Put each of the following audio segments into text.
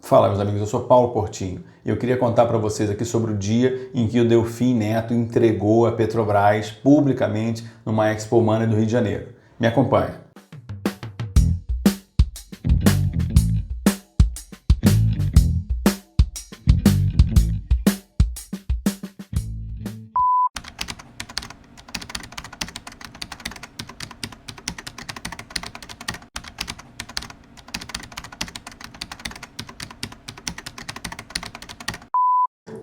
Fala, meus amigos, eu sou Paulo Portinho e eu queria contar para vocês aqui sobre o dia em que o Delfim Neto entregou a Petrobras publicamente numa Expo Money do Rio de Janeiro. Me acompanha.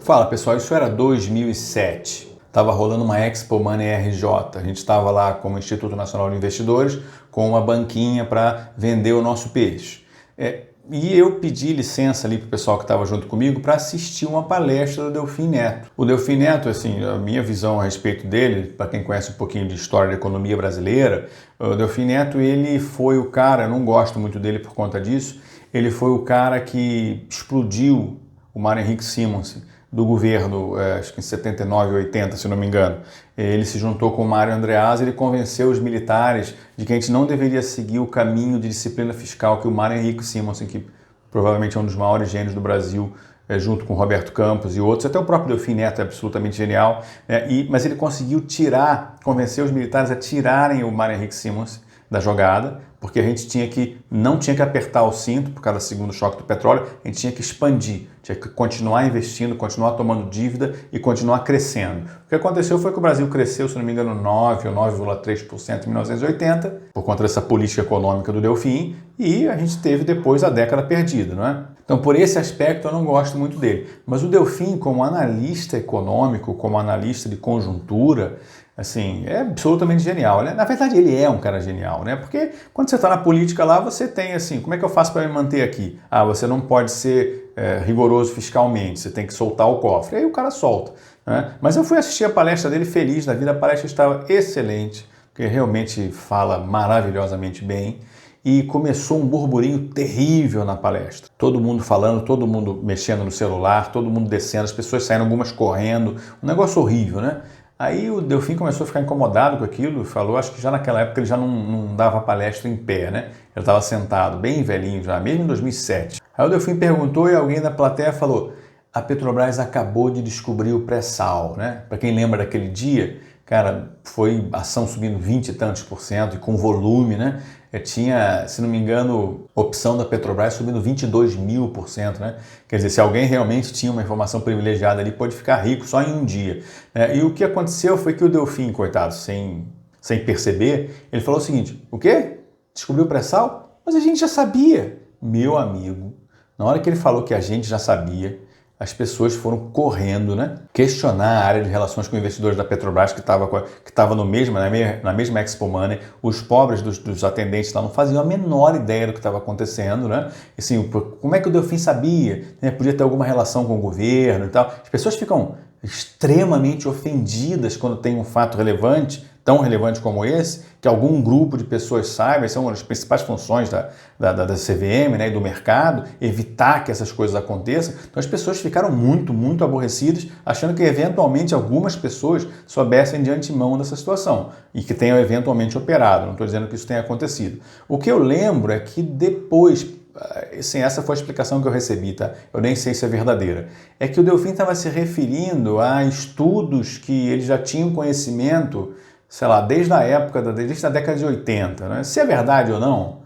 Fala pessoal, isso era 2007. Estava rolando uma Expo Money RJ. A gente estava lá como Instituto Nacional de Investidores com uma banquinha para vender o nosso peixe. E eu pedi licença ali para o pessoal que estava junto comigo para assistir uma palestra do Delfim Neto. O Delfim Neto, assim, a minha visão a respeito dele, para quem conhece um pouquinho de história da economia brasileira, o Delfim Neto, ele foi o cara, eu não gosto muito dele por conta disso, ele foi o cara que explodiu o Mário Henrique Simonsen do governo, acho que em 79, 80, se não me engano. Ele se juntou com o Mário Andreasa e ele convenceu os militares de que a gente não deveria seguir o caminho de disciplina fiscal que o Mário Henrique Simonsen, que provavelmente é um dos maiores gênios do Brasil, junto com Roberto Campos e outros, até o próprio Delfim Neto é absolutamente genial, mas ele conseguiu convencer os militares a tirarem o Mário Henrique Simonsen da jogada, porque a gente não tinha que apertar o cinto por causa do segundo choque do petróleo, a gente tinha que expandir, tinha que continuar investindo, continuar tomando dívida e continuar crescendo. O que aconteceu foi que o Brasil cresceu, se não me engano, 9 ou 9,3% em 1980, por conta dessa política econômica do Delfim, e a gente teve depois a década perdida, não é? Então, por esse aspecto, eu não gosto muito dele. Mas o Delfim, como analista econômico, como analista de conjuntura, assim, é absolutamente genial, né? Na verdade, ele é um cara genial, né? Porque quando você está na política lá, você tem assim, como é que eu faço para me manter aqui? Ah, você não pode ser rigoroso fiscalmente, você tem que soltar o cofre. Aí o cara solta, né? Mas eu fui assistir a palestra dele feliz da vida, a palestra estava excelente, porque realmente fala maravilhosamente bem. E começou um burburinho terrível na palestra. Todo mundo falando, todo mundo mexendo no celular, todo mundo descendo, as pessoas saindo, algumas correndo, um negócio horrível, né? Aí o Delfim começou a ficar incomodado com aquilo, falou, acho que já naquela época ele já não dava palestra em pé, né? Ele estava sentado, bem velhinho já, mesmo em 2007. Aí o Delfim perguntou e alguém da plateia falou, a Petrobras acabou de descobrir o pré-sal, né? Para quem lembra daquele dia, cara, foi ação subindo 20 e tantos por cento e com volume, né? Tinha, se não me engano, opção da Petrobras subindo 22.000%, né? Quer dizer, se alguém realmente tinha uma informação privilegiada ali, pode ficar rico só em um dia. E o que aconteceu foi que o Delfim, coitado, sem perceber, ele falou o seguinte, o quê? Descobriu o pré-sal? Mas a gente já sabia. Meu amigo, na hora que ele falou que a gente já sabia, as pessoas foram correndo, né, questionar a área de relações com investidores da Petrobras que estava na mesma Expo Money. Os pobres dos atendentes lá não faziam a menor ideia do que estava acontecendo, né? Assim, como é que o Delfim sabia? Podia ter alguma relação com o governo e tal. As pessoas ficam extremamente ofendidas quando tem um fato relevante, tão relevante como esse, que algum grupo de pessoas saiba, são uma das principais funções da CVM, né, e do mercado, evitar que essas coisas aconteçam. Então as pessoas ficaram muito, muito aborrecidas, achando que eventualmente algumas pessoas soubessem de antemão dessa situação e que tenham eventualmente operado. Não estou dizendo que isso tenha acontecido. O que eu lembro é que depois, sim, essa foi a explicação que eu recebi, tá? Eu nem sei se é verdadeira. É que o Delfim estava se referindo a estudos que eles já tinham conhecimento, sei lá, desde a década de 80, né? Se é verdade ou não,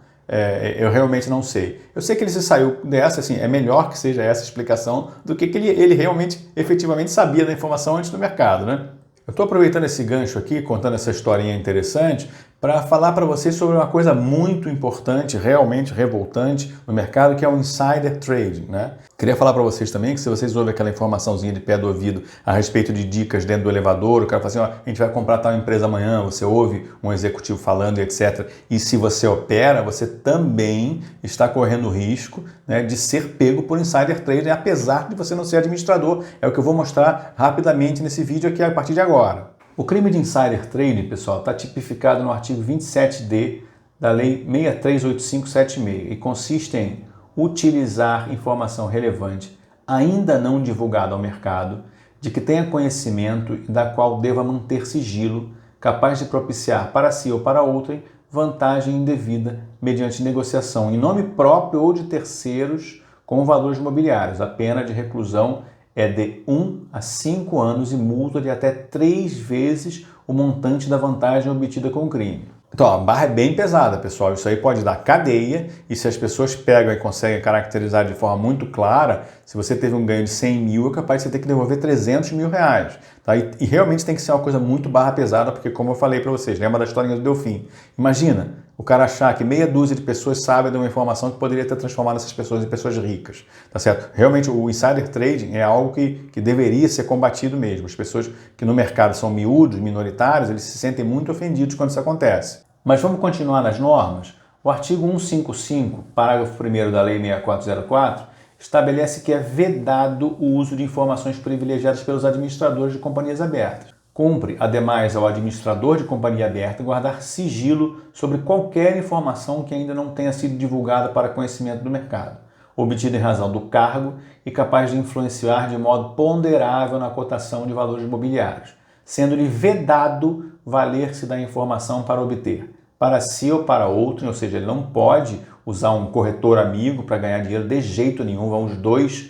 eu realmente não sei. Eu sei que ele se saiu dessa, assim, é melhor que seja essa explicação do que ele realmente, efetivamente sabia da informação antes do mercado, né? Eu estou aproveitando esse gancho aqui, contando essa historinha interessante, para falar para vocês sobre uma coisa muito importante, realmente revoltante no mercado, que é o insider trading, né? Queria falar para vocês também que se vocês ouvem aquela informaçãozinha de pé do ouvido a respeito de dicas dentro do elevador, o cara fala assim, ó, a gente vai comprar tal empresa amanhã, você ouve um executivo falando, etc. E se você opera, você também está correndo o risco, né, de ser pego por insider trading, apesar de você não ser administrador. É o que eu vou mostrar rapidamente nesse vídeo aqui a partir de agora. O crime de insider trading, pessoal, está tipificado no artigo 27D da Lei 638576 e consiste em utilizar informação relevante ainda não divulgada ao mercado, de que tenha conhecimento e da qual deva manter sigilo, capaz de propiciar para si ou para outrem vantagem indevida mediante negociação em nome próprio ou de terceiros com valores imobiliários. A pena de reclusão é de 1 a 5 anos e multa de até 3 vezes o montante da vantagem obtida com o crime. Então, a barra é bem pesada, pessoal. Isso aí pode dar cadeia e se as pessoas pegam e conseguem caracterizar de forma muito clara, se você teve um ganho de 100 mil, é capaz de você ter que devolver 300 mil reais. Tá? E realmente tem que ser uma coisa muito barra pesada, porque como eu falei para vocês, lembra da historinha do Delfim? Imagina o cara achar que meia dúzia de pessoas sabem de uma informação que poderia ter transformado essas pessoas em pessoas ricas. Tá certo? Realmente o insider trading é algo que deveria ser combatido mesmo. As pessoas que no mercado são miúdos, minoritários, eles se sentem muito ofendidos quando isso acontece. Mas vamos continuar nas normas? O artigo 155, parágrafo 1º da Lei 6404, estabelece que é vedado o uso de informações privilegiadas pelos administradores de companhias abertas. Cumpre, ademais, ao administrador de companhia aberta guardar sigilo sobre qualquer informação que ainda não tenha sido divulgada para conhecimento do mercado, obtida em razão do cargo e capaz de influenciar de modo ponderável na cotação de valores imobiliários, sendo-lhe vedado valer-se da informação para obter, para si ou para outro, ou seja, ele não pode usar um corretor amigo para ganhar dinheiro de jeito nenhum, vão os dois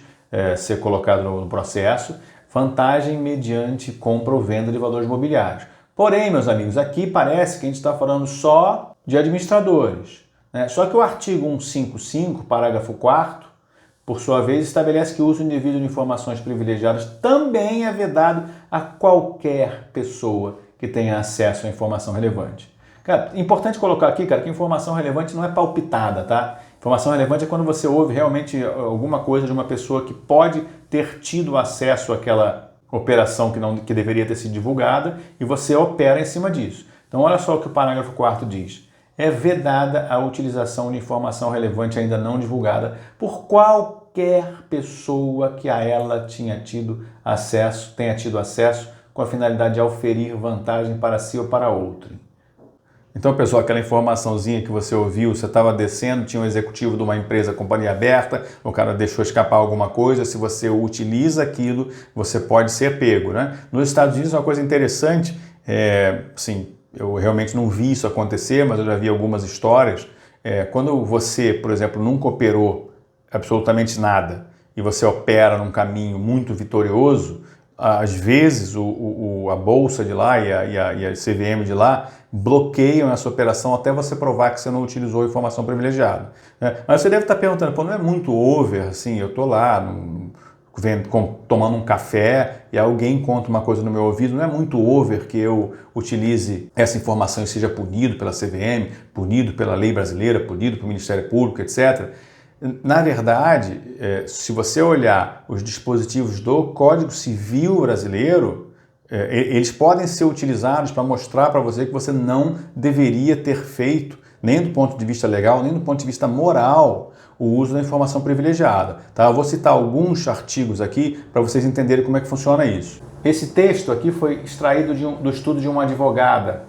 ser colocados no processo, vantagem mediante compra ou venda de valores imobiliários. Porém, meus amigos, aqui parece que a gente está falando só de administradores, né? Só que o artigo 155, parágrafo 4º, por sua vez, estabelece que o uso indevido de informações privilegiadas também é vedado a qualquer pessoa que tenha acesso à informação relevante. Cara, importante colocar aqui, cara, que informação relevante não é palpitada, tá? Informação relevante é quando você ouve realmente alguma coisa de uma pessoa que pode ter tido acesso àquela operação que deveria ter sido divulgada e você opera em cima disso. Então, olha só o que o parágrafo 4º diz. É vedada a utilização de informação relevante ainda não divulgada por qualquer pessoa que a ela tenha tido acesso com a finalidade de auferir vantagem para si ou para outro. Então, pessoal, aquela informaçãozinha que você ouviu, você estava descendo, tinha um executivo de uma empresa, companhia aberta, o cara deixou escapar alguma coisa, se você utiliza aquilo, você pode ser pego, né? Nos Estados Unidos, uma coisa interessante, eu realmente não vi isso acontecer, mas eu já vi algumas histórias. Quando você, por exemplo, nunca operou absolutamente nada e você opera num caminho muito vitorioso, às vezes a bolsa de lá e a CVM de lá bloqueiam essa operação até você provar que você não utilizou informação privilegiada. Mas você deve estar perguntando, pô, não é muito over, assim, eu estou lá tomando um café e alguém conta uma coisa no meu ouvido, não é muito over que eu utilize essa informação e seja punido pela CVM, punido pela lei brasileira, punido pelo Ministério Público, etc. Na verdade, se você olhar os dispositivos do Código Civil brasileiro, eles podem ser utilizados para mostrar para você que você não deveria ter feito, nem do ponto de vista legal, nem do ponto de vista moral, o uso da informação privilegiada. Tá? Eu vou citar alguns artigos aqui para vocês entenderem como é que funciona isso. Esse texto aqui foi extraído do estudo de uma advogada,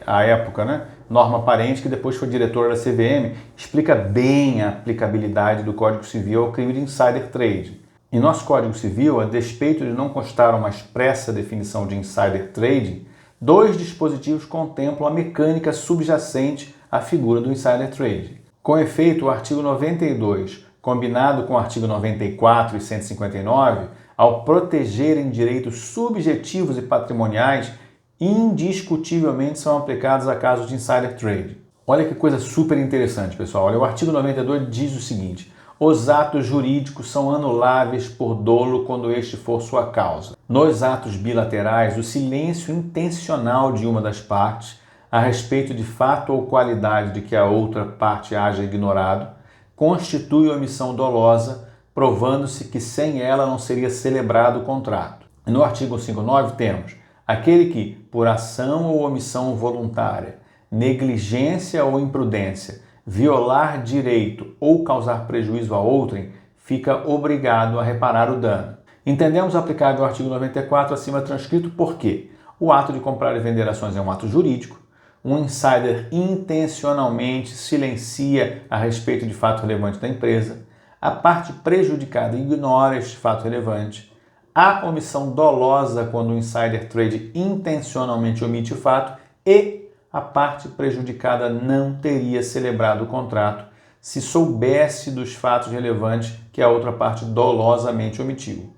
à época, né? Norma Parente, que depois foi diretora da CVM, explica bem a aplicabilidade do Código Civil ao crime de insider trading. Em nosso Código Civil, a despeito de não constar uma expressa definição de insider trading, 2 dispositivos contemplam a mecânica subjacente à figura do insider trading. Com efeito, o artigo 92, combinado com o artigo 94 e 159, ao protegerem direitos subjetivos e patrimoniais, indiscutivelmente são aplicados a casos de insider trading. Olha que coisa super interessante, pessoal. Olha, o artigo 92 diz o seguinte: os atos jurídicos são anuláveis por dolo quando este for sua causa. Nos atos bilaterais, o silêncio intencional de uma das partes a respeito de fato ou qualidade de que a outra parte haja ignorado constitui omissão dolosa, provando-se que sem ela não seria celebrado o contrato. E no artigo 159 temos: aquele que, por ação ou omissão voluntária, negligência ou imprudência, violar direito ou causar prejuízo a outrem, fica obrigado a reparar o dano. Entendemos aplicável o artigo 94 acima transcrito porque o ato de comprar e vender ações é um ato jurídico, um insider intencionalmente silencia a respeito de fato relevante da empresa, a parte prejudicada ignora este fato relevante, há omissão dolosa quando o insider trade intencionalmente omite o fato e a parte prejudicada não teria celebrado o contrato se soubesse dos fatos relevantes que a outra parte dolosamente omitiu.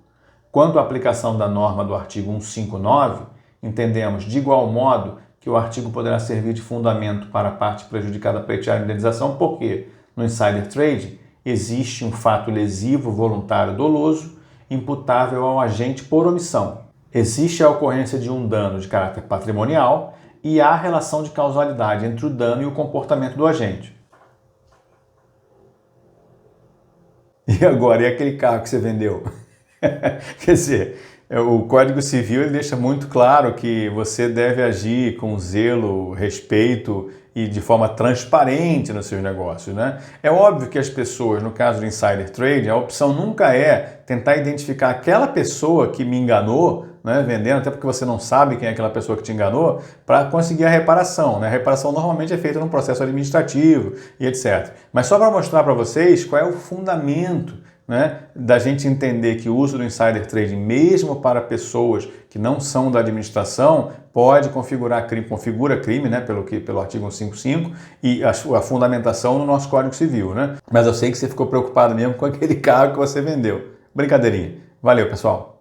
Quanto à aplicação da norma do artigo 159, entendemos de igual modo que o artigo poderá servir de fundamento para a parte prejudicada pleitear a indenização, porque no insider trading existe um fato lesivo voluntário doloso imputável ao agente por omissão. Existe a ocorrência de um dano de caráter patrimonial e há relação de causalidade entre o dano e o comportamento do agente. E agora, e aquele carro que você vendeu? Quer dizer, o Código Civil ele deixa muito claro que você deve agir com zelo, respeito e de forma transparente nos seus negócios, né? É óbvio que as pessoas, no caso do insider trading, a opção nunca é tentar identificar aquela pessoa que me enganou, né, vendendo, até porque você não sabe quem é aquela pessoa que te enganou, para conseguir a reparação, né? A reparação normalmente é feita num processo administrativo e etc. Mas só para mostrar para vocês qual é o fundamento, né, da gente entender que o uso do insider trading, mesmo para pessoas que não são da administração, pode configurar crime, configura crime, né, pelo artigo 155 e a fundamentação no nosso Código Civil, né? Mas eu sei que você ficou preocupado mesmo com aquele carro que você vendeu. Brincadeirinha. Valeu, pessoal!